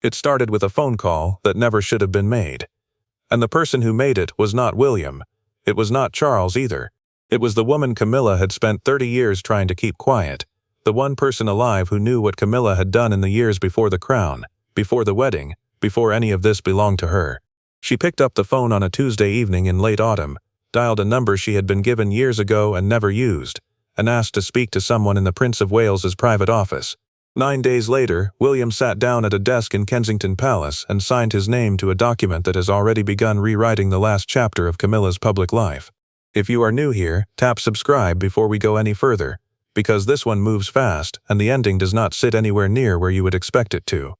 It started with a phone call that never should have been made. And the person who made it was not William. It was not Charles either. It was the woman Camilla had spent 30 years trying to keep quiet. The one person alive who knew what Camilla had done in the years before the crown, before the wedding, before any of this belonged to her. She picked up the phone on a Tuesday evening in late autumn, dialed a number she had been given years ago and never used, and asked to speak to someone in the Prince of Wales's private office. 9 days later, William sat down at a desk in Kensington Palace and signed his name to a document that has already begun rewriting the last chapter of Camilla's public life. If you are new here, tap subscribe before we go any further, because this one moves fast and the ending does not sit anywhere near where you would expect it to.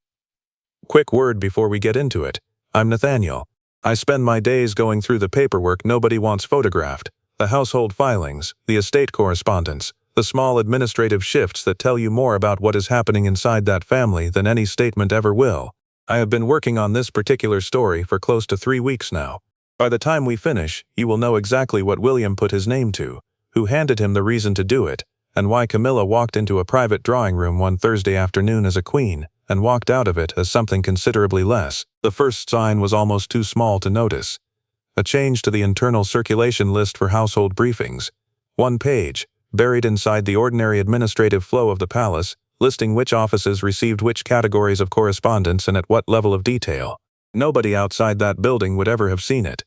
Quick word before we get into it. I'm Nathaniel. I spend my days going through the paperwork nobody wants photographed, the household filings, the estate correspondence, the small administrative shifts that tell you more about what is happening inside that family than any statement ever will. I have been working on this particular story for close to 3 weeks now. By the time we finish, you will know exactly what William put his name to, who handed him the reason to do it, and why Camilla walked into a private drawing room one Thursday afternoon as a queen, and walked out of it as something considerably less. The first sign was almost too small to notice. A change to the internal circulation list for household briefings. 1 page, buried inside the ordinary administrative flow of the palace, listing which offices received which categories of correspondence and at what level of detail. Nobody outside that building would ever have seen it.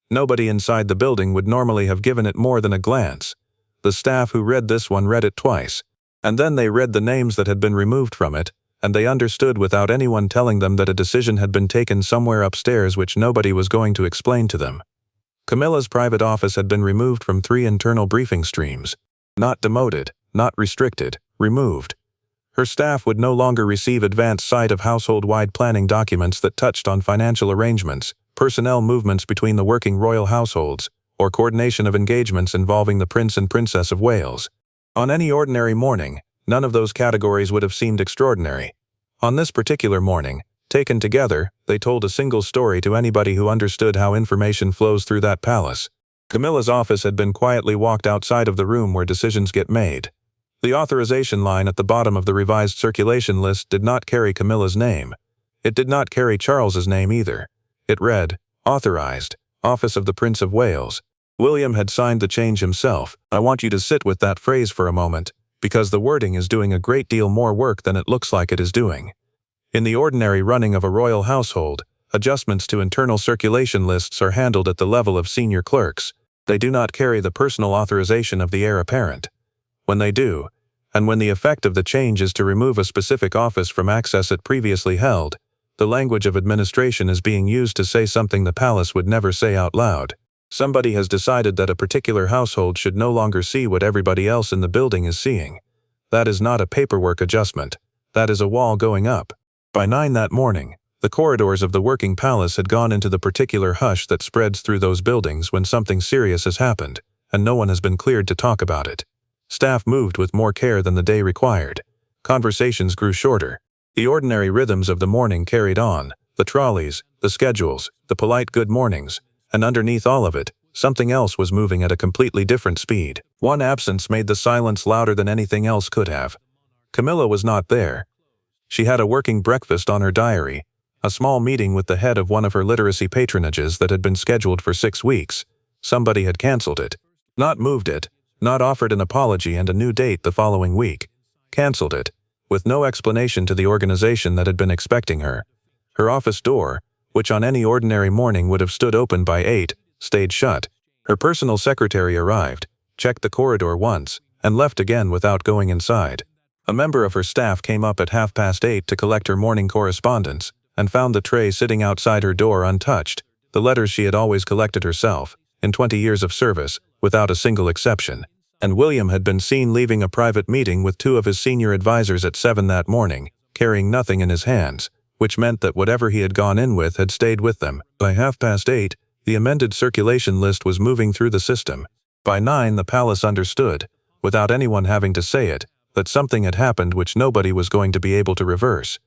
Nobody inside the building would normally have given it more than a glance. The staff who read this one read it twice, and then they read the names that had been removed from it, and they understood without anyone telling them that a decision had been taken somewhere upstairs which nobody was going to explain to them. Camilla's private office had been removed from 3 internal briefing streams. Not demoted, not restricted, removed. Her staff would no longer receive advanced sight of household-wide planning documents that touched on financial arrangements, personnel movements between the working royal households, or coordination of engagements involving the Prince and Princess of Wales. On any ordinary morning, none of those categories would have seemed extraordinary. On this particular morning, taken together, they told a single story to anybody who understood how information flows through that palace. Camilla's office had been quietly walked outside of the room where decisions get made. The authorization line at the bottom of the revised circulation list did not carry Camilla's name. It did not carry Charles's name either. It read, Authorized, Office of the Prince of Wales. William had signed the change himself. I want you to sit with that phrase for a moment, because the wording is doing a great deal more work than it looks like it is doing. In the ordinary running of a royal household, adjustments to internal circulation lists are handled at the level of senior clerks. They do not carry the personal authorization of the heir apparent. When they do, and when the effect of the change is to remove a specific office from access it previously held, the language of administration is being used to say something the palace would never say out loud. Somebody has decided that a particular household should no longer see what everybody else in the building is seeing. That is not a paperwork adjustment. That is a wall going up. By 9 that morning, the corridors of the working palace had gone into the particular hush that spreads through those buildings when something serious has happened, and no one has been cleared to talk about it. Staff moved with more care than the day required. Conversations grew shorter. The ordinary rhythms of the morning carried on, the trolleys, the schedules, the polite good mornings, and underneath all of it, something else was moving at a completely different speed. One absence made the silence louder than anything else could have. Camilla was not there. She had a working breakfast on her diary, a small meeting with the head of one of her literacy patronages that had been scheduled for 6 weeks. Somebody had cancelled it. Not moved it, not offered an apology and a new date the following week. Cancelled it, with no explanation to the organization that had been expecting her. Her office door, which on any ordinary morning would have stood open by 8, stayed shut. Her personal secretary arrived, checked the corridor once, and left again without going inside. A member of her staff came up at 8:30 to collect her morning correspondence, and found the tray sitting outside her door untouched, the letters she had always collected herself, in 20 years of service, without a single exception. And William had been seen leaving a private meeting with 2 of his senior advisors at 7 that morning, carrying nothing in his hands, which meant that whatever he had gone in with had stayed with them. By 8:30, the amended circulation list was moving through the system. By 9, the palace understood, without anyone having to say it, that something had happened which nobody was going to be able to reverse.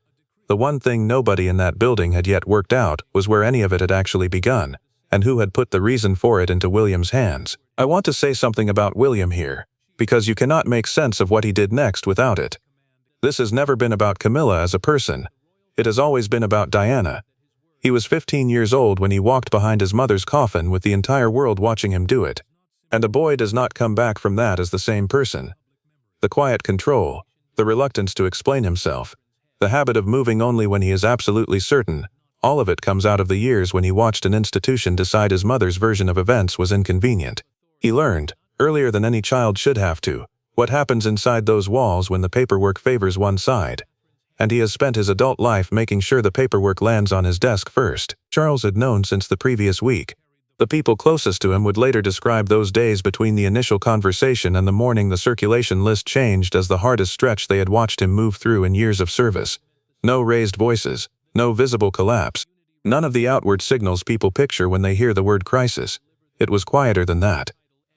The one thing nobody in that building had yet worked out was where any of it had actually begun, and who had put the reason for it into William's hands. I want to say something about William here, because you cannot make sense of what he did next without it. This has never been about Camilla as a person. It has always been about Diana. He was 15 years old when he walked behind his mother's coffin with the entire world watching him do it. And a boy does not come back from that as the same person. The quiet control, the reluctance to explain himself, the habit of moving only when he is absolutely certain, all of it comes out of the years when he watched an institution decide his mother's version of events was inconvenient. He learned, earlier than any child should have to, what happens inside those walls when the paperwork favors one side. And he has spent his adult life making sure the paperwork lands on his desk first. Charles had known since the previous week. The people closest to him would later describe those days between the initial conversation and the morning the circulation list changed as the hardest stretch they had watched him move through in years of service. No raised voices, no visible collapse, none of the outward signals people picture when they hear the word crisis. It was quieter than that.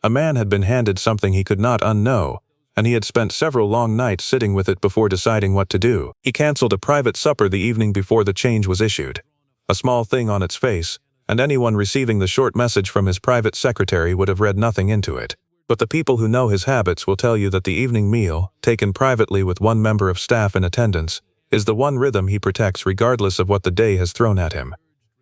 A man had been handed something he could not unknow, and he had spent several long nights sitting with it before deciding what to do. He canceled a private supper the evening before the change was issued. A small thing on its face, and anyone receiving the short message from his private secretary would have read nothing into it. But the people who know his habits will tell you that the evening meal, taken privately with one member of staff in attendance, is the one rhythm he protects regardless of what the day has thrown at him.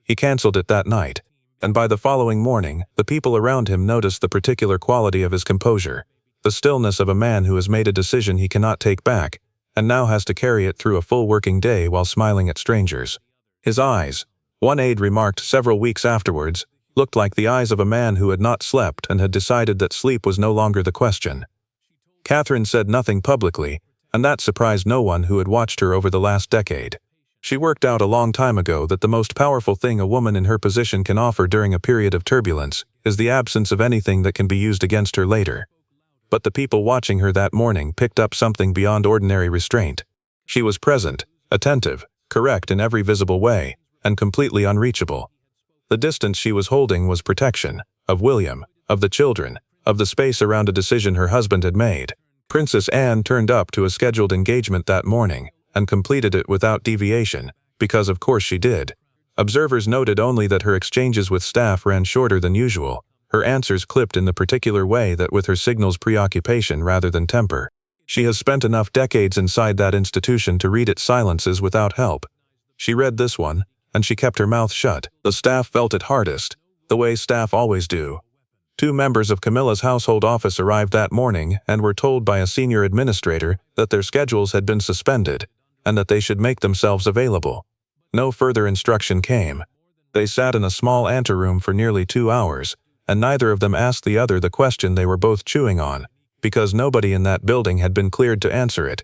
He canceled it that night, and by the following morning, the people around him noticed the particular quality of his composure, the stillness of a man who has made a decision he cannot take back, and now has to carry it through a full working day while smiling at strangers. His eyes, one aide remarked several weeks afterwards, looked like the eyes of a man who had not slept and had decided that sleep was no longer the question. Catherine said nothing publicly, and that surprised no one who had watched her over the last decade. She worked out a long time ago that the most powerful thing a woman in her position can offer during a period of turbulence is the absence of anything that can be used against her later. But the people watching her that morning picked up something beyond ordinary restraint. She was present, attentive, correct in every visible way, and completely unreachable. The distance she was holding was protection, of William, of the children, of the space around a decision her husband had made. Princess Anne turned up to a scheduled engagement that morning, and completed it without deviation, because of course she did. Observers noted only that her exchanges with staff ran shorter than usual, her answers clipped in the particular way that with her signals preoccupation rather than temper. She has spent enough decades inside that institution to read its silences without help. She read this one, and she kept her mouth shut. The staff felt it hardest, the way staff always do. 2 members of Camilla's household office arrived that morning and were told by a senior administrator that their schedules had been suspended, and that they should make themselves available. No further instruction came. They sat in a small anteroom for nearly 2 hours, and neither of them asked the other the question they were both chewing on, because nobody in that building had been cleared to answer it.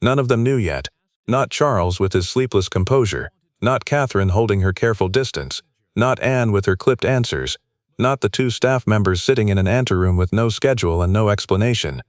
None of them knew yet. Not Charles with his sleepless composure, not Catherine holding her careful distance, not Anne with her clipped answers, not the 2 staff members sitting in an anteroom with no schedule and no explanation.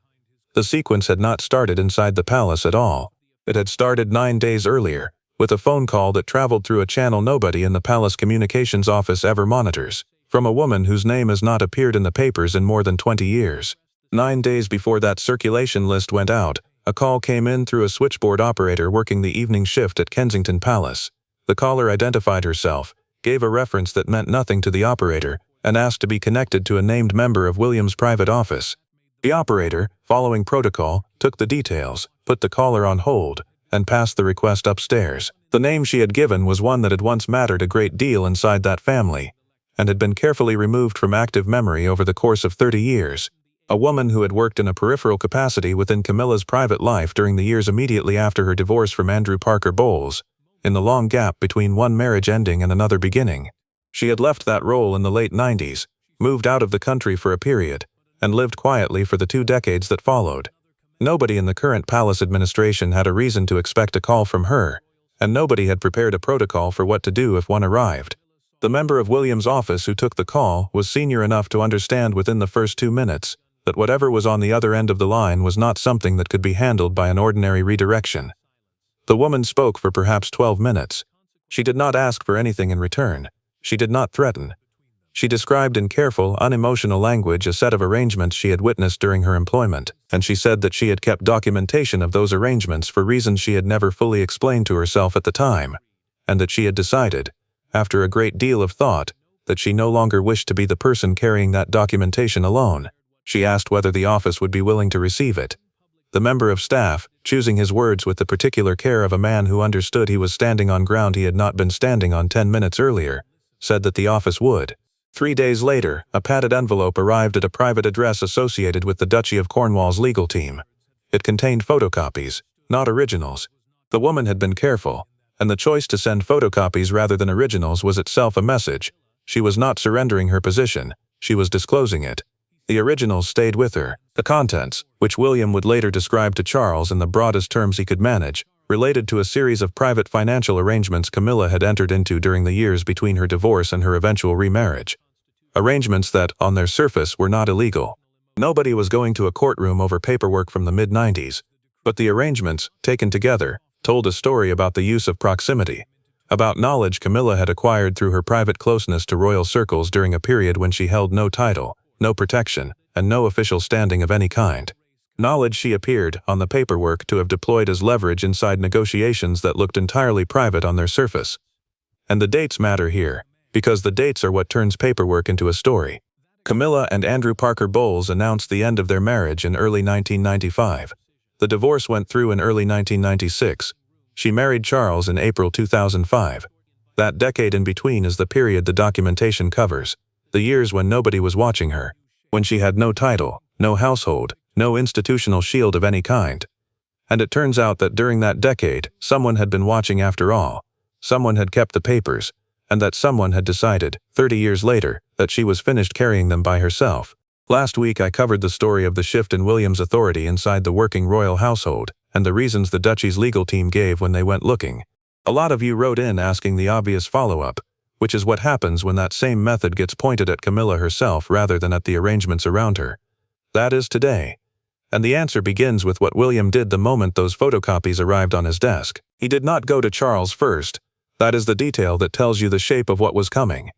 The sequence had not started inside the palace at all. It had started 9 days earlier, with a phone call that traveled through a channel nobody in the palace communications office ever monitors, from a woman whose name has not appeared in the papers in more than 20 years. 9 days before that circulation list went out, a call came in through a switchboard operator working the evening shift at Kensington Palace. The caller identified herself, gave a reference that meant nothing to the operator, and asked to be connected to a named member of William's private office. The operator, following protocol, took the details, put the caller on hold, and passed the request upstairs. The name she had given was one that had once mattered a great deal inside that family, and had been carefully removed from active memory over the course of 30 years. A woman who had worked in a peripheral capacity within Camilla's private life during the years immediately after her divorce from Andrew Parker Bowles, in the long gap between one marriage ending and another beginning. She had left that role in the late 90s, moved out of the country for a period, and lived quietly for the 2 decades that followed. Nobody in the current palace administration had a reason to expect a call from her, and nobody had prepared a protocol for what to do if one arrived. The member of William's office who took the call was senior enough to understand within the first 2 minutes that whatever was on the other end of the line was not something that could be handled by an ordinary redirection. The woman spoke for perhaps 12 minutes. She did not ask for anything in return. She did not threaten. She described in careful, unemotional language a set of arrangements she had witnessed during her employment, and she said that she had kept documentation of those arrangements for reasons she had never fully explained to herself at the time, and that she had decided, after a great deal of thought, that she no longer wished to be the person carrying that documentation alone. She asked whether the office would be willing to receive it. The member of staff, choosing his words with the particular care of a man who understood he was standing on ground he had not been standing on 10 minutes earlier, said that the office would. 3 days later, a padded envelope arrived at a private address associated with the Duchy of Cornwall's legal team. It contained photocopies, not originals. The woman had been careful, and the choice to send photocopies rather than originals was itself a message. She was not surrendering her position, she was disclosing it. The originals stayed with her. The contents, which William would later describe to Charles in the broadest terms he could manage, related to a series of private financial arrangements Camilla had entered into during the years between her divorce and her eventual remarriage. Arrangements that, on their surface, were not illegal. Nobody was going to a courtroom over paperwork from the mid-90s. But the arrangements, taken together, told a story about the use of proximity, about knowledge Camilla had acquired through her private closeness to royal circles during a period when she held no title, no protection, and no official standing of any kind. Knowledge she appeared, on the paperwork, to have deployed as leverage inside negotiations that looked entirely private on their surface. And the dates matter here, because the dates are what turns paperwork into a story. Camilla and Andrew Parker Bowles announced the end of their marriage in early 1995. The divorce went through in early 1996. She married Charles in April 2005. That decade in between is the period the documentation covers, the years when nobody was watching her, when she had no title, no household, no institutional shield of any kind. And it turns out that during that decade, someone had been watching after all. Someone had kept the papers, and that someone had decided, 30 years later, that she was finished carrying them by herself. Last week I covered the story of the shift in William's authority inside the working royal household, and the reasons the Duchy's legal team gave when they went looking. A lot of you wrote in asking the obvious follow-up, which is what happens when that same method gets pointed at Camilla herself rather than at the arrangements around her. That is today. And the answer begins with what William did the moment those photocopies arrived on his desk. He did not go to Charles first. That is the detail that tells you the shape of what was coming.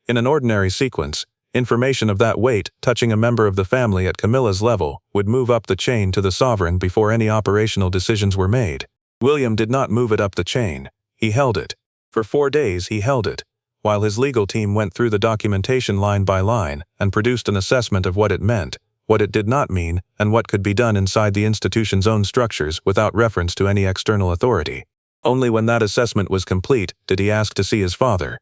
In an ordinary sequence, information of that weight touching a member of the family at Camilla's level would move up the chain to the sovereign before any operational decisions were made. William did not move it up the chain. He held it. For 4 days he held it, while his legal team went through the documentation line by line and produced an assessment of what it meant, what it did not mean, and what could be done inside the institution's own structures without reference to any external authority. Only when that assessment was complete did he ask to see his father.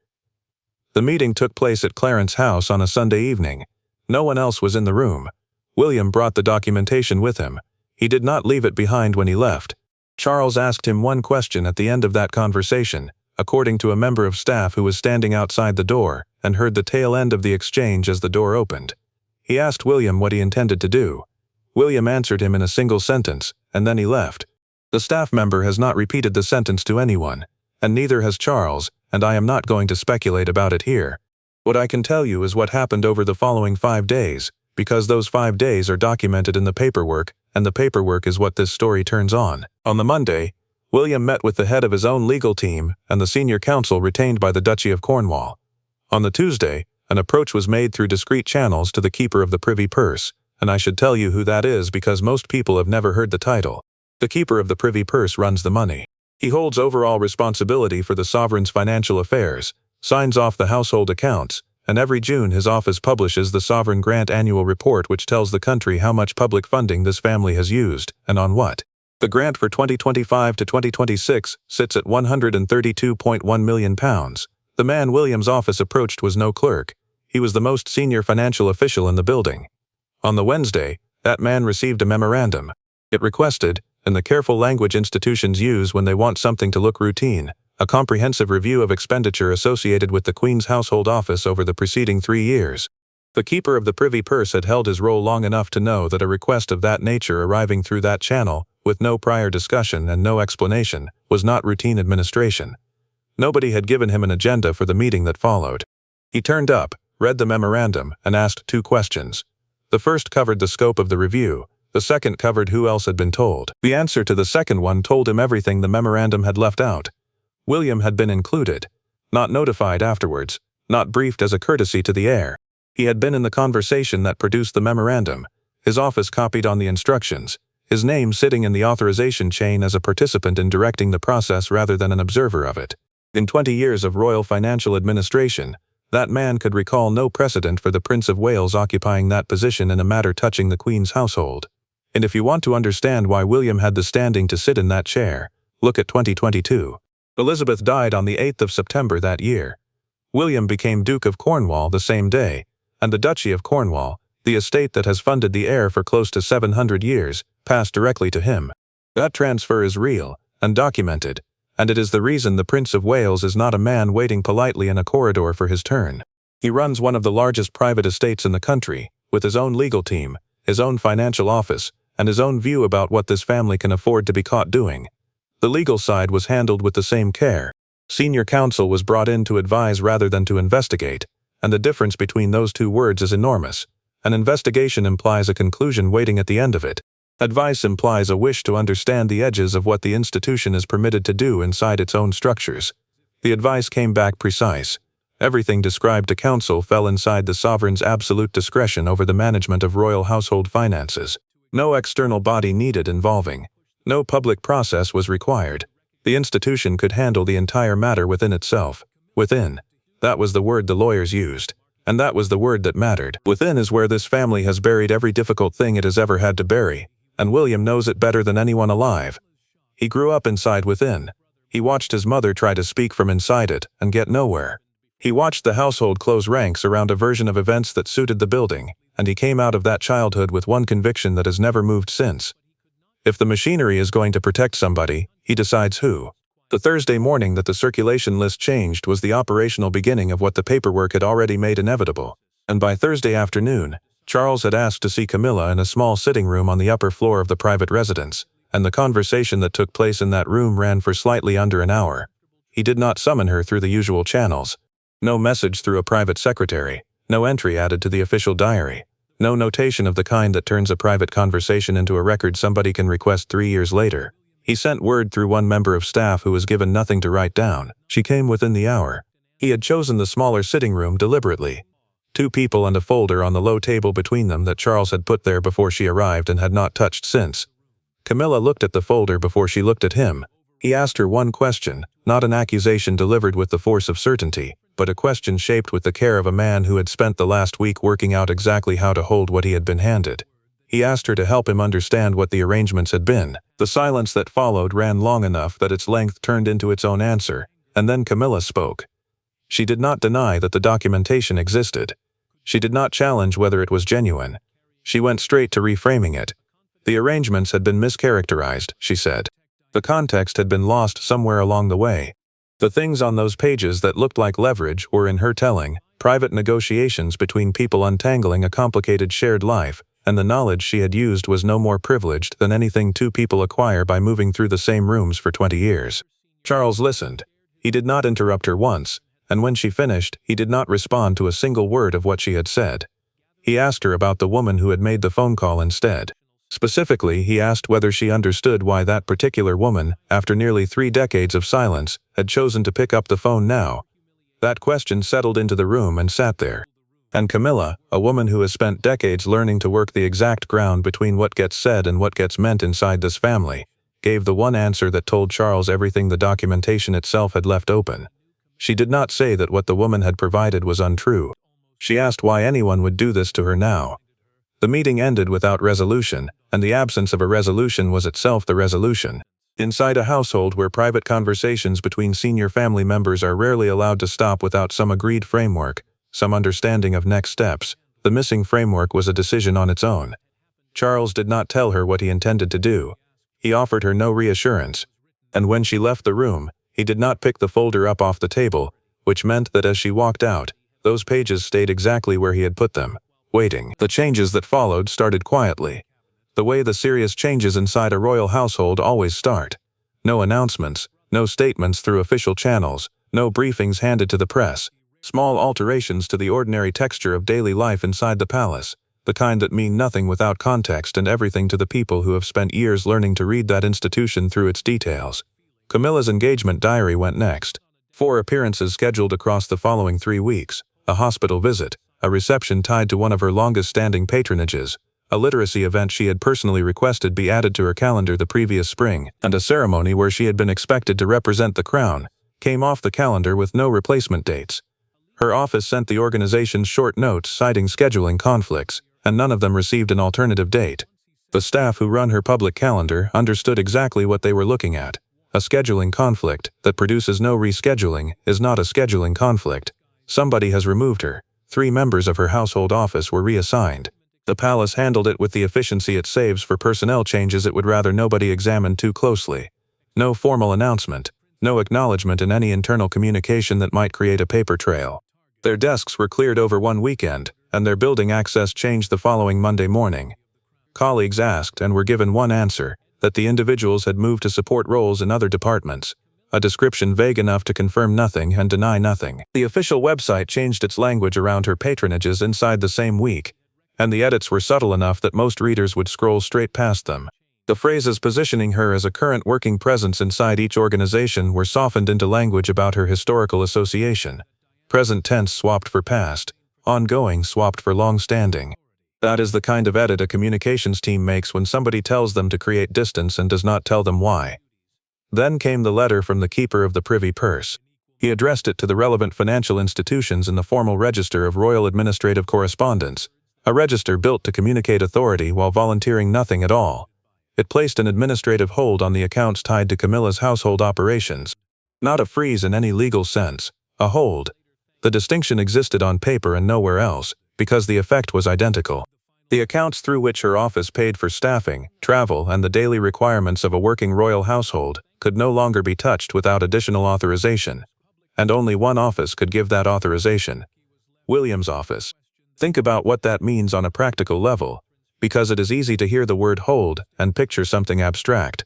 The meeting took place at Clarence's house on a Sunday evening. No one else was in the room. William brought the documentation with him. He did not leave it behind when he left. Charles asked him one question at the end of that conversation, according to a member of staff who was standing outside the door and heard the tail end of the exchange as the door opened. He asked William what he intended to do. William answered him in a single sentence, and then he left. The staff member has not repeated the sentence to anyone, and neither has Charles, and I am not going to speculate about it here. What I can tell you is what happened over the following 5 days, because those 5 days are documented in the paperwork, and the paperwork is what this story turns on. On the Monday, William met with the head of his own legal team and the senior counsel retained by the Duchy of Cornwall. On the Tuesday, an approach was made through discreet channels to the keeper of the Privy Purse, and I should tell you who that is because most people have never heard the title. The keeper of the Privy Purse runs the money. He holds overall responsibility for the sovereign's financial affairs, signs off the household accounts, and every June his office publishes the Sovereign Grant Annual Report which tells the country how much public funding this family has used, and on what. The grant for 2025 to 2026 sits at £132.1 million. The man William's office approached was no clerk. He was the most senior financial official in the building. On the Wednesday, that man received a memorandum. It requested, in the careful language institutions use when they want something to look routine, a comprehensive review of expenditure associated with the Queen's household office over the preceding 3 years. The keeper of the Privy Purse had held his role long enough to know that a request of that nature arriving through that channel, with no prior discussion and no explanation, was not routine administration. Nobody had given him an agenda for the meeting that followed. He turned up, read the memorandum, and asked 2 questions. The first covered the scope of the review. The second covered who else had been told. The answer to the second one told him everything the memorandum had left out. William had been included, not notified afterwards, not briefed as a courtesy to the heir. He had been in the conversation that produced the memorandum, his office copied on the instructions, his name sitting in the authorization chain as a participant in directing the process rather than an observer of it. In 20 years of royal financial administration, that man could recall no precedent for the Prince of Wales occupying that position in a matter touching the Queen's household. And if you want to understand why William had the standing to sit in that chair, look at 2022. Elizabeth died on the 8th of September that year. William became Duke of Cornwall the same day, and the Duchy of Cornwall, the estate that has funded the heir for close to 700 years, passed directly to him. That transfer is real and documented, and it is the reason the Prince of Wales is not a man waiting politely in a corridor for his turn. He runs one of the largest private estates in the country, with his own legal team, his own financial office, and his own view about what this family can afford to be caught doing. The legal side was handled with the same care. Senior counsel was brought in to advise rather than to investigate, and the difference between those two words is enormous. An investigation implies a conclusion waiting at the end of it. Advice implies a wish to understand the edges of what the institution is permitted to do inside its own structures. The advice came back precise. Everything described to counsel fell inside the sovereign's absolute discretion over the management of royal household finances. No external body needed involving. No public process was required. The institution could handle the entire matter within itself. Within. That was the word the lawyers used. And that was the word that mattered. Within is where this family has buried every difficult thing it has ever had to bury, and William knows it better than anyone alive. He grew up inside within. He watched his mother try to speak from inside it and get nowhere. He watched the household close ranks around a version of events that suited the building, and he came out of that childhood with one conviction that has never moved since. If the machinery is going to protect somebody, he decides who. The Thursday morning that the circulation list changed was the operational beginning of what the paperwork had already made inevitable, and by Thursday afternoon, Charles had asked to see Camilla in a small sitting room on the upper floor of the private residence, and the conversation that took place in that room ran for slightly under an hour. He did not summon her through the usual channels. No message through a private secretary, no entry added to the official diary, no notation of the kind that turns a private conversation into a record somebody can request 3 years later. He sent word through one member of staff who was given nothing to write down. She came within the hour. He had chosen the smaller sitting room deliberately. 2 people and a folder on the low table between them that Charles had put there before she arrived and had not touched since. Camilla looked at the folder before she looked at him. He asked her one question, not an accusation delivered with the force of certainty, but a question shaped with the care of a man who had spent the last week working out exactly how to hold what he had been handed. He asked her to help him understand what the arrangements had been. The silence that followed ran long enough that its length turned into its own answer, and then Camilla spoke. She did not deny that the documentation existed. She did not challenge whether it was genuine. She went straight to reframing it. The arrangements had been mischaracterized, she said. The context had been lost somewhere along the way. The things on those pages that looked like leverage were, in her telling, private negotiations between people untangling a complicated shared life, and the knowledge she had used was no more privileged than anything 2 people acquire by moving through the same rooms for 20 years. Charles listened. He did not interrupt her once, and when she finished, he did not respond to a single word of what she had said. He asked her about the woman who had made the phone call instead. Specifically, he asked whether she understood why that particular woman, after nearly 3 decades of silence, had chosen to pick up the phone now. That question settled into the room and sat there. And Camilla, a woman who has spent decades learning to work the exact ground between what gets said and what gets meant inside this family, gave the one answer that told Charles everything the documentation itself had left open. She did not say that what the woman had provided was untrue. She asked why anyone would do this to her now. The meeting ended without resolution, and the absence of a resolution was itself the resolution. Inside a household where private conversations between senior family members are rarely allowed to stop without some agreed framework, some understanding of next steps, the missing framework was a decision on its own. Charles did not tell her what he intended to do. He offered her no reassurance. And when she left the room, he did not pick the folder up off the table, which meant that as she walked out, those pages stayed exactly where he had put them, waiting. The changes that followed started quietly. The way the serious changes inside a royal household always start. No announcements, no statements through official channels, no briefings handed to the press. Small alterations to the ordinary texture of daily life inside the palace, the kind that mean nothing without context and everything to the people who have spent years learning to read that institution through its details. Camilla's engagement diary went next. 4 appearances scheduled across the following 3 weeks, a hospital visit, a reception tied to one of her longest-standing patronages, a literacy event she had personally requested be added to her calendar the previous spring, and a ceremony where she had been expected to represent the crown, came off the calendar with no replacement dates. Her office sent the organization's short notes citing scheduling conflicts, and none of them received an alternative date. The staff who run her public calendar understood exactly what they were looking at. A scheduling conflict that produces no rescheduling is not a scheduling conflict. Somebody has removed her. 3 members of her household office were reassigned. The palace handled it with the efficiency it saves for personnel changes it would rather nobody examine too closely. No formal announcement, no acknowledgement in any internal communication that might create a paper trail. Their desks were cleared over one weekend, and their building access changed the following Monday morning. Colleagues asked and were given one answer, that the individuals had moved to support roles in other departments, a description vague enough to confirm nothing and deny nothing. The official website changed its language around her patronages inside the same week, and the edits were subtle enough that most readers would scroll straight past them. The phrases positioning her as a current working presence inside each organization were softened into language about her historical association. Present tense swapped for past, ongoing swapped for long-standing. That is the kind of edit a communications team makes when somebody tells them to create distance and does not tell them why. Then came the letter from the keeper of the privy purse. He addressed it to the relevant financial institutions in the formal register of Royal Administrative Correspondence, a register built to communicate authority while volunteering nothing at all. It placed an administrative hold on the accounts tied to Camilla's household operations. Not a freeze in any legal sense, a hold. The distinction existed on paper and nowhere else, because the effect was identical. The accounts through which her office paid for staffing, travel, and the daily requirements of a working royal household could no longer be touched without additional authorization. And only one office could give that authorization. William's office. Think about what that means on a practical level, because it is easy to hear the word hold and picture something abstract.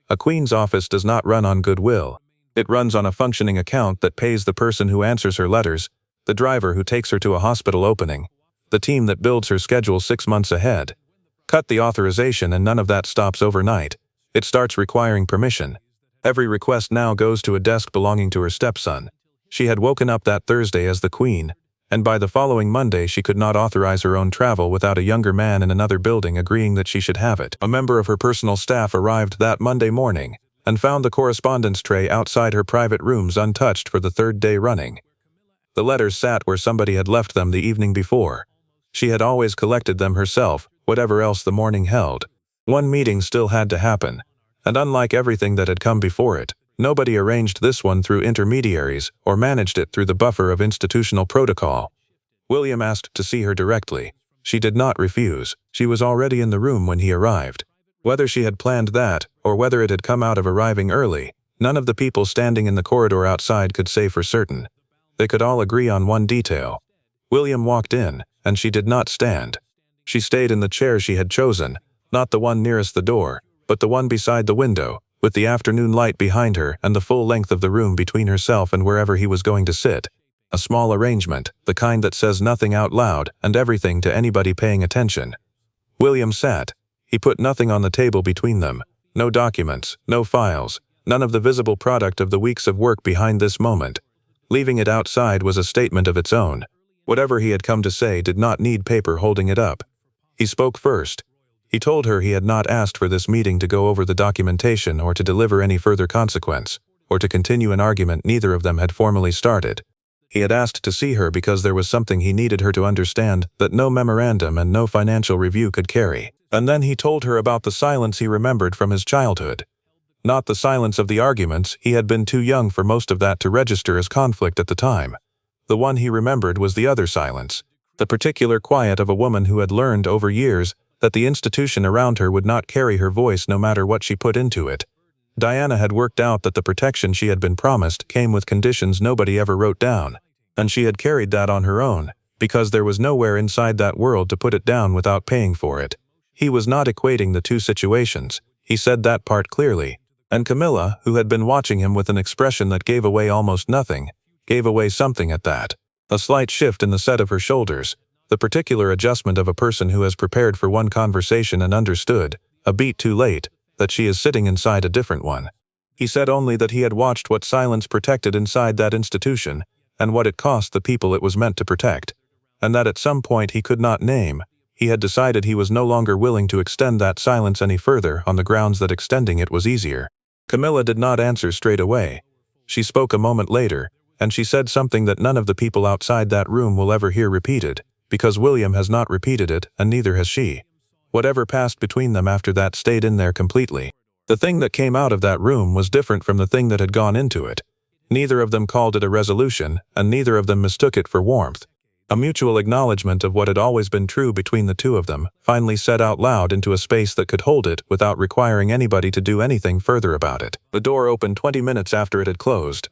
A queen's office does not run on goodwill. It runs on a functioning account that pays the person who answers her letters, the driver who takes her to a hospital opening, the team that builds her schedule 6 months ahead. Cut the authorization and none of that stops overnight. It starts requiring permission. Every request now goes to a desk belonging to her stepson. She had woken up that Thursday as the queen, and by the following Monday she could not authorize her own travel without a younger man in another building agreeing that she should have it. A member of her personal staff arrived that Monday morning and found the correspondence tray outside her private rooms untouched for the 3rd day running. The letters sat where somebody had left them the evening before. She had always collected them herself, whatever else the morning held. One meeting still had to happen, and unlike everything that had come before it, nobody arranged this one through intermediaries or managed it through the buffer of institutional protocol. William asked to see her directly. She did not refuse. She was already in the room when he arrived. Whether she had planned that, or whether it had come out of arriving early, none of the people standing in the corridor outside could say for certain. They could all agree on one detail. William walked in, and she did not stand. She stayed in the chair she had chosen, not the one nearest the door, but the one beside the window, with the afternoon light behind her and the full length of the room between herself and wherever he was going to sit. A small arrangement, the kind that says nothing out loud and everything to anybody paying attention. William sat. He put nothing on the table between them. No documents, no files, none of the visible product of the weeks of work behind this moment. Leaving it outside was a statement of its own. Whatever he had come to say did not need paper holding it up. He spoke first. He told her he had not asked for this meeting to go over the documentation or to deliver any further consequence, or to continue an argument neither of them had formally started. He had asked to see her because there was something he needed her to understand that no memorandum and no financial review could carry. And then he told her about the silence he remembered from his childhood. Not the silence of the arguments, he had been too young for most of that to register as conflict at the time. The one he remembered was the other silence, the particular quiet of a woman who had learned over years that the institution around her would not carry her voice no matter what she put into it. Diana had worked out that the protection she had been promised came with conditions nobody ever wrote down, and she had carried that on her own, because there was nowhere inside that world to put it down without paying for it. He was not equating the two situations, he said that part clearly, and Camilla, who had been watching him with an expression that gave away almost nothing, gave away something at that. A slight shift in the set of her shoulders, the particular adjustment of a person who has prepared for one conversation and understood, a beat too late, that she is sitting inside a different one. He said only that he had watched what silence protected inside that institution, and what it cost the people it was meant to protect, and that at some point he could not name, he had decided he was no longer willing to extend that silence any further on the grounds that extending it was easier. Camilla did not answer straight away. She spoke a moment later, and she said something that none of the people outside that room will ever hear repeated, because William has not repeated it and neither has she. Whatever passed between them after that stayed in there completely. The thing that came out of that room was different from the thing that had gone into it. Neither of them called it a resolution, and neither of them mistook it for warmth. A mutual acknowledgement of what had always been true between the two of them, finally said out loud into a space that could hold it without requiring anybody to do anything further about it. The door opened 20 minutes after it had closed.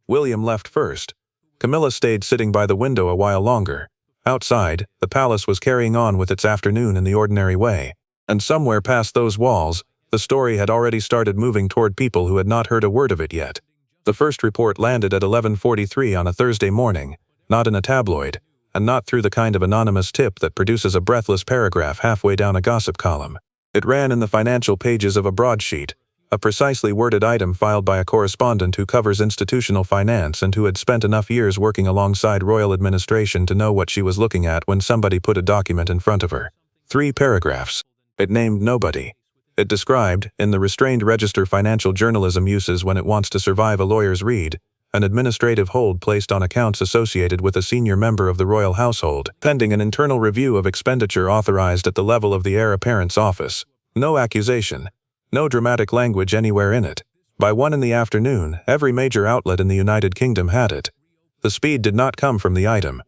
William left first. Camilla stayed sitting by the window a while longer. Outside, the palace was carrying on with its afternoon in the ordinary way. And somewhere past those walls, the story had already started moving toward people who had not heard a word of it yet. The first report landed at 11:43 on a Thursday morning, not in a tabloid, and not through the kind of anonymous tip that produces a breathless paragraph halfway down a gossip column. It ran in the financial pages of a broadsheet, a precisely worded item filed by a correspondent who covers institutional finance and who had spent enough years working alongside royal administration to know what she was looking at when somebody put a document in front of her. 3 paragraphs. It named nobody. It described, in the restrained register financial journalism uses when it wants to survive a lawyer's read, an administrative hold placed on accounts associated with a senior member of the royal household, pending an internal review of expenditure authorized at the level of the heir apparent's office. No accusation. No dramatic language anywhere in it. By 1 in the afternoon, every major outlet in the United Kingdom had it. The speed did not come from the item.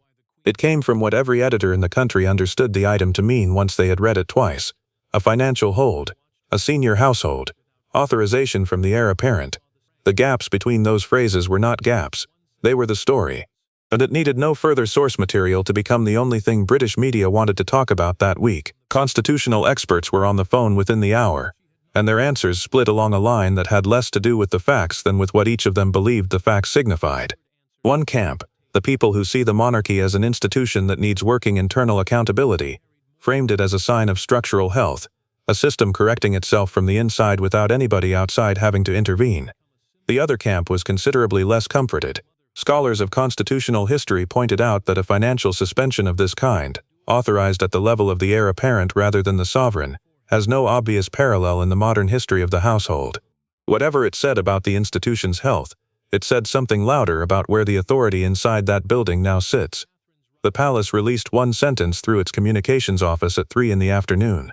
It came from what every editor in the country understood the item to mean once they had read it twice. A financial hold. A senior household. Authorization from the heir apparent. The gaps between those phrases were not gaps. They were the story. And it needed no further source material to become the only thing British media wanted to talk about that week. Constitutional experts were on the phone within the hour, and their answers split along a line that had less to do with the facts than with what each of them believed the facts signified. One camp, the people who see the monarchy as an institution that needs working internal accountability, framed it as a sign of structural health, a system correcting itself from the inside without anybody outside having to intervene. The other camp was considerably less comforted. Scholars of constitutional history pointed out that a financial suspension of this kind, authorized at the level of the heir apparent rather than the sovereign, has no obvious parallel in the modern history of the household. Whatever it said about the institution's health, it said something louder about where the authority inside that building now sits. The palace released one sentence through its communications office at 3 in the afternoon.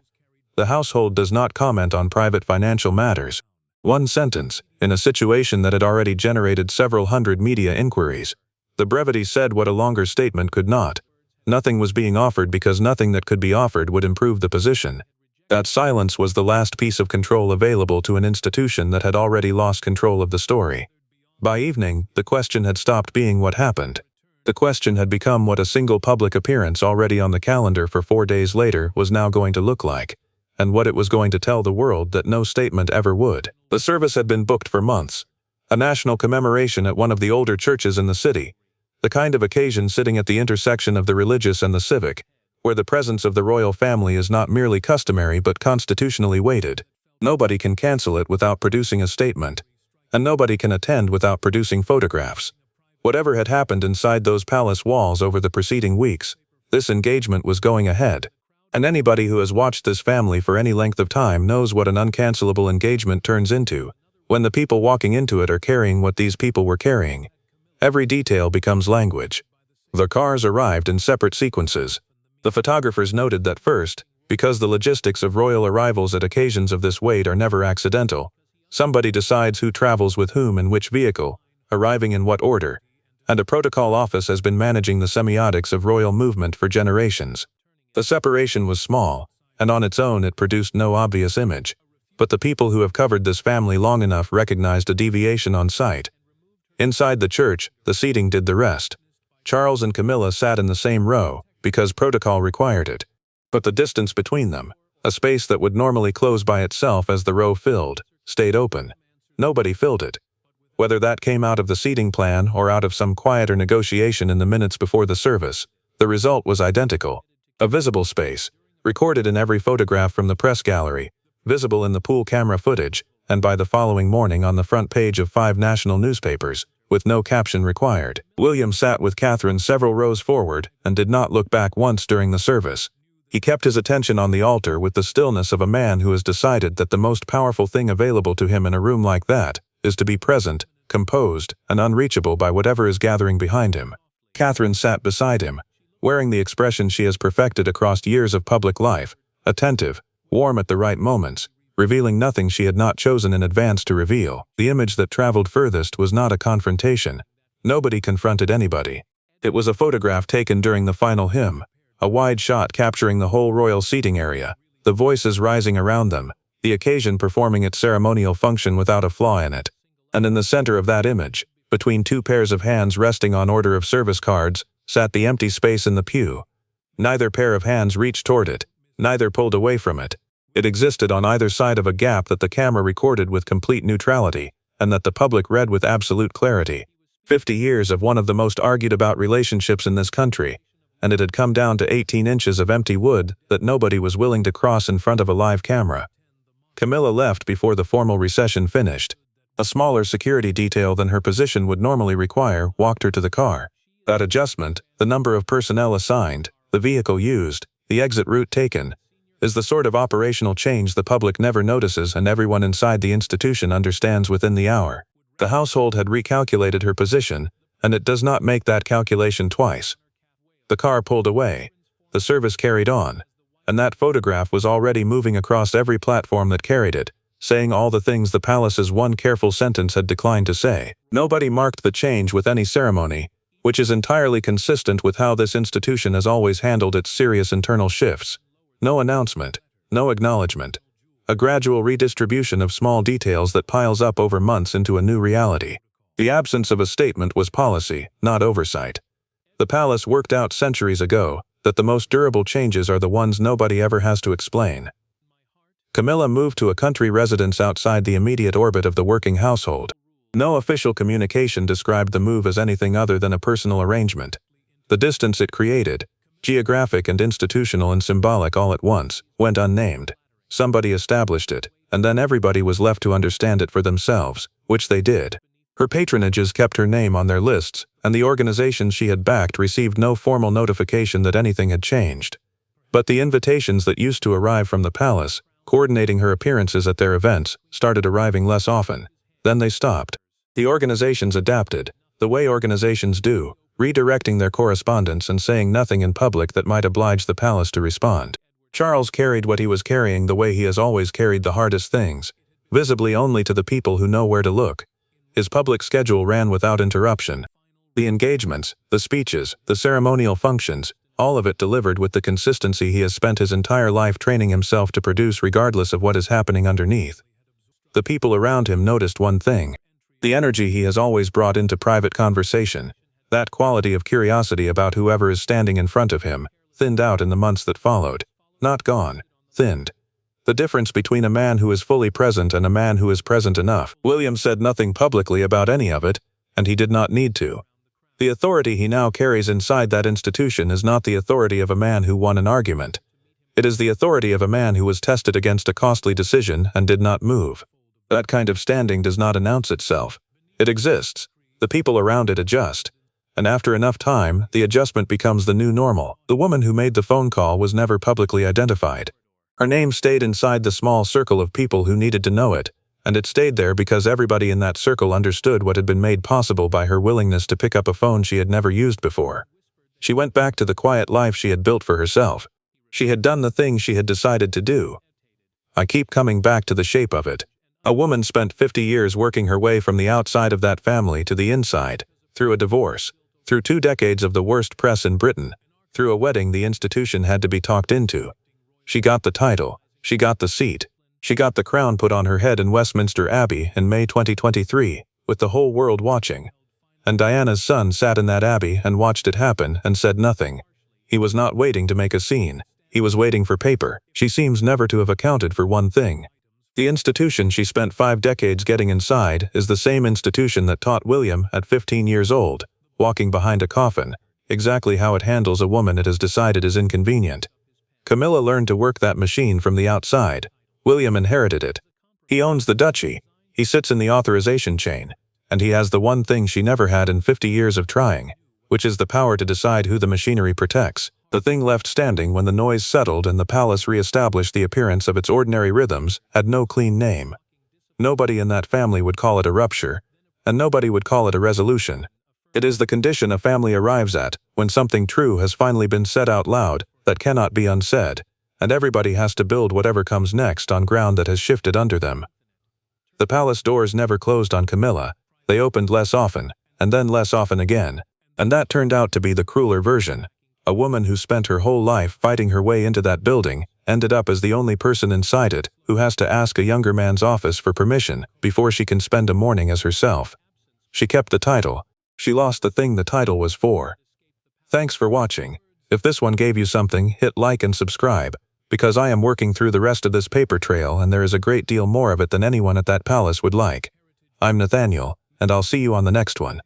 The household does not comment on private financial matters. One sentence, in a situation that had already generated several hundred media inquiries. The brevity said what a longer statement could not. Nothing was being offered because nothing that could be offered would improve the position. That silence was the last piece of control available to an institution that had already lost control of the story. By evening, the question had stopped being what happened. The question had become what a single public appearance already on the calendar for 4 days later was now going to look like, and what it was going to tell the world that no statement ever would. The service had been booked for months. A national commemoration at one of the older churches in the city. The kind of occasion sitting at the intersection of the religious and the civic, where the presence of the royal family is not merely customary but constitutionally weighted. Nobody can cancel it without producing a statement, and nobody can attend without producing photographs. Whatever had happened inside those palace walls over the preceding weeks, this engagement was going ahead. And anybody who has watched this family for any length of time knows what an uncancelable engagement turns into, when the people walking into it are carrying what these people were carrying. Every detail becomes language. The cars arrived in separate sequences. The photographers noted that first, because the logistics of royal arrivals at occasions of this weight are never accidental, somebody decides who travels with whom in which vehicle, arriving in what order, and a protocol office has been managing the semiotics of royal movement for generations. The separation was small, and on its own it produced no obvious image, but the people who have covered this family long enough recognized a deviation on sight. Inside the church, the seating did the rest. Charles and Camilla sat in the same row, because protocol required it. But the distance between them, a space that would normally close by itself as the row filled, stayed open. Nobody filled it. Whether that came out of the seating plan or out of some quieter negotiation in the minutes before the service, the result was identical. A visible space, recorded in every photograph from the press gallery, visible in the pool camera footage, and by the following morning on the front page of 5 national newspapers, with no caption required. William sat with Catherine several rows forward and did not look back once during the service. He kept his attention on the altar with the stillness of a man who has decided that the most powerful thing available to him in a room like that is to be present, composed, and unreachable by whatever is gathering behind him. Catherine sat beside him, wearing the expression she has perfected across years of public life, attentive, warm at the right moments, revealing nothing she had not chosen in advance to reveal. The image that traveled furthest was not a confrontation. Nobody confronted anybody. It was a photograph taken during the final hymn, a wide shot capturing the whole royal seating area, the voices rising around them, the occasion performing its ceremonial function without a flaw in it. And in the center of that image, between two pairs of hands resting on order of service cards, sat the empty space in the pew. Neither pair of hands reached toward it, neither pulled away from it. It existed on either side of a gap that the camera recorded with complete neutrality, and that the public read with absolute clarity. 50 years of one of the most argued about relationships in this country, and it had come down to 18 inches of empty wood that nobody was willing to cross in front of a live camera. Camilla left before the formal recession finished. A smaller security detail than her position would normally require walked her to the car. That adjustment, the number of personnel assigned, the vehicle used, the exit route taken, is the sort of operational change the public never notices and everyone inside the institution understands within the hour. The household had recalculated her position, and it does not make that calculation twice. The car pulled away. The service carried on. And that photograph was already moving across every platform that carried it, saying all the things the palace's one careful sentence had declined to say. Nobody marked the change with any ceremony, which is entirely consistent with how this institution has always handled its serious internal shifts. No announcement, no acknowledgement. A gradual redistribution of small details that piles up over months into a new reality. The absence of a statement was policy, not oversight. The palace worked out centuries ago that the most durable changes are the ones nobody ever has to explain. Camilla moved to a country residence outside the immediate orbit of the working household. No official communication described the move as anything other than a personal arrangement. The distance it created, geographic and institutional and symbolic all at once, went unnamed. Somebody established it, and then everybody was left to understand it for themselves, which they did. Her patronages kept her name on their lists, and the organizations she had backed received no formal notification that anything had changed. But the invitations that used to arrive from the palace, coordinating her appearances at their events, started arriving less often. Then they stopped. The organizations adapted, the way organizations do, redirecting their correspondence and saying nothing in public that might oblige the palace to respond. Charles carried what he was carrying the way he has always carried the hardest things, visibly only to the people who know where to look. His public schedule ran without interruption. The engagements, the speeches, the ceremonial functions, all of it delivered with the consistency he has spent his entire life training himself to produce regardless of what is happening underneath. The people around him noticed one thing: the energy he has always brought into private conversation, that quality of curiosity about whoever is standing in front of him, thinned out in the months that followed. Not gone, thinned. The difference between a man who is fully present and a man who is present enough. William said nothing publicly about any of it, and he did not need to. The authority he now carries inside that institution is not the authority of a man who won an argument. It is the authority of a man who was tested against a costly decision and did not move. That kind of standing does not announce itself. It exists. The people around it adjust. And after enough time, the adjustment becomes the new normal. The woman who made the phone call was never publicly identified. Her name stayed inside the small circle of people who needed to know it, and it stayed there because everybody in that circle understood what had been made possible by her willingness to pick up a phone she had never used before. She went back to the quiet life she had built for herself. She had done the thing she had decided to do. I keep coming back to the shape of it. A woman spent 50 years working her way from the outside of that family to the inside, through a divorce, through 2 decades of the worst press in Britain, through a wedding the institution had to be talked into. She got the title, she got the seat, she got the crown put on her head in Westminster Abbey in May 2023, with the whole world watching. And Diana's son sat in that abbey and watched it happen and said nothing. He was not waiting to make a scene, he was waiting for paper. She seems never to have accounted for one thing. The institution she spent 5 decades getting inside is the same institution that taught William at 15 years old, walking behind a coffin, exactly how it handles a woman it has decided is inconvenient. Camilla learned to work that machine from the outside. William inherited it. He owns the duchy, he sits in the authorization chain, and he has the one thing she never had in 50 years of trying, which is the power to decide who the machinery protects. The thing left standing when the noise settled and the palace re-established the appearance of its ordinary rhythms had no clean name. Nobody in that family would call it a rupture, and nobody would call it a resolution. It is the condition a family arrives at when something true has finally been said out loud that cannot be unsaid, and everybody has to build whatever comes next on ground that has shifted under them. The palace doors never closed on Camilla. They opened less often, and then less often again, and that turned out to be the crueler version. A woman who spent her whole life fighting her way into that building ended up as the only person inside it who has to ask a younger man's office for permission before she can spend a morning as herself. She kept the title. She lost the thing the title was for. Thanks for watching. If this one gave you something, hit like and subscribe, because I am working through the rest of this paper trail and there is a great deal more of it than anyone at that palace would like. I'm Nathaniel, and I'll see you on the next one.